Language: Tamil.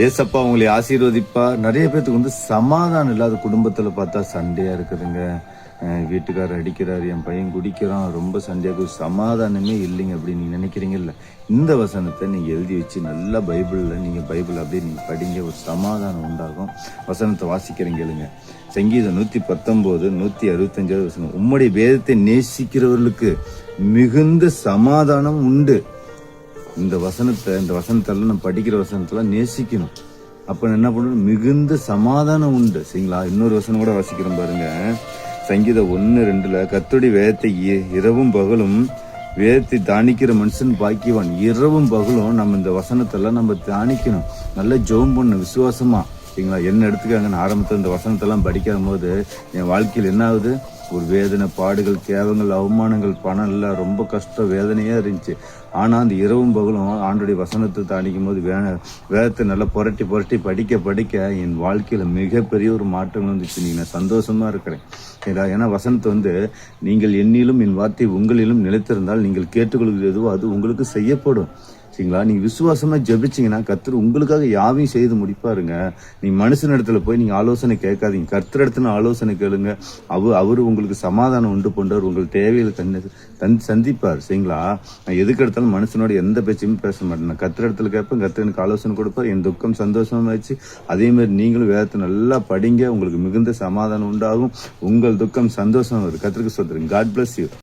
ஏசப்பா உங்களை ஆசீர்வதிப்பா. நிறைய பேத்துக்கு வந்து சமாதானம் இல்லாத குடும்பத்துல பார்த்தா சண்டையா இருக்குதுங்க. வீட்டுக்காரர் அடிக்கிறாரு, என் பையன் குடிக்கிறான், ரொம்ப சண்டையாக, சமாதானமே இல்லைங்க அப்படின்னு நீங்க நினைக்கிறீங்கல்ல. இந்த வசனத்தை நீங்க எழுதி வச்சு நல்லா பைபிள் அப்படியே நீங்க படிங்க, ஒரு சமாதானம் உண்டாகும். வசனத்தை வாசிக்கிறீங்க இல்லைங்க. சங்கீதம் 119 165 வசனம், உம்முடைய வேதத்தை நேசிக்கிறவர்களுக்கு மிகுந்த சமாதானம் உண்டு. இந்த வசனத்தெல்லாம் நம்ம படிக்கிற வசனத்தெல்லாம் நேசிக்கணும். அப்ப என்ன பண்ணணும், மிகுந்த சமாதானம் உண்டு. சரிங்களா? இன்னொரு வசனம் கூட வாசிக்கிறோம் பாருங்க. சங்கீதம் 1:2 கர்த்தருடைய வேதத்தை இரவும் பகலும் வேதத்தை தானிக்கிற மனுஷன் பாக்கியவான். இரவும் பகலும் நம்ம இந்த வசனத்தெல்லாம் நம்ம தானிக்கணும். நல்லா ஜெபம் பண்ணணும் விசுவாசமா. சரிங்களா? என்ன எடுத்துக்காங்க, ஆரம்பத்தில் இந்த வசனத்தெல்லாம் படிக்கிற போது என் வாழ்க்கையில் என்ன ஆகுது, ஒரு வேதனை, பாடுகள், கேவங்கள், அவமானங்கள், பணம் எல்லாம் ரொம்ப கஷ்டம், வேதனையா இருந்துச்சு. ஆனா அந்த இரவும் பகலும் ஆண்டுடைய வசனத்தை தாண்டிக்கும் போது வேதத்தை நல்லா புரட்டி படிக்க என் வாழ்க்கையில மிகப்பெரிய ஒரு மாற்றம் வந்துச்சு. நீங்க நான் சந்தோஷமா இருக்கிறேன். ஏன்னா வசனத்தை வந்து, நீங்கள் என்னிலும் என் வார்த்தை உங்களிலும் நிலைத்திருந்தால் நீங்கள் கேட்டுக்கொள்கிறது எதுவோ அது உங்களுக்கு செய்யப்படும். சரிங்களா? நீங்க விசுவாசமா ஜெபிச்சீங்கன்னா கர்த்தர் உங்களுக்காக யாவையும் செய்து முடிப்பாருங்க. நீங்க மனுஷன் இடத்துல போய் நீங்க ஆலோசனை கேட்காதீங்க, கர்த்தர் இடத்துல ஆலோசனை கேளுங்க. அவரு உங்களுக்கு சமாதானம் உண்டு கொண்டவர், உங்கள் தேவைகளை சந்திப்பார். சரிங்களா? நான் எதுக்கு எடுத்தாலும் மனுஷனோட எந்த பேச்சையும் பேச மாட்டேன். நான் கர்த்தர் இடத்துல கேட்பேன், கர்த்தர் எனக்கு ஆலோசனை கொடுப்பார். என் துக்கம் சந்தோஷமாச்சு. அதே மாதிரி நீங்களும் வேதத்தை நல்லா படிங்க, உங்களுக்கு மிகுந்த சமாதானம் உண்டாகும். உங்கள் துக்கம் சந்தோஷம் வரும். கர்த்தருக்கு சொல்றேன். God bless you.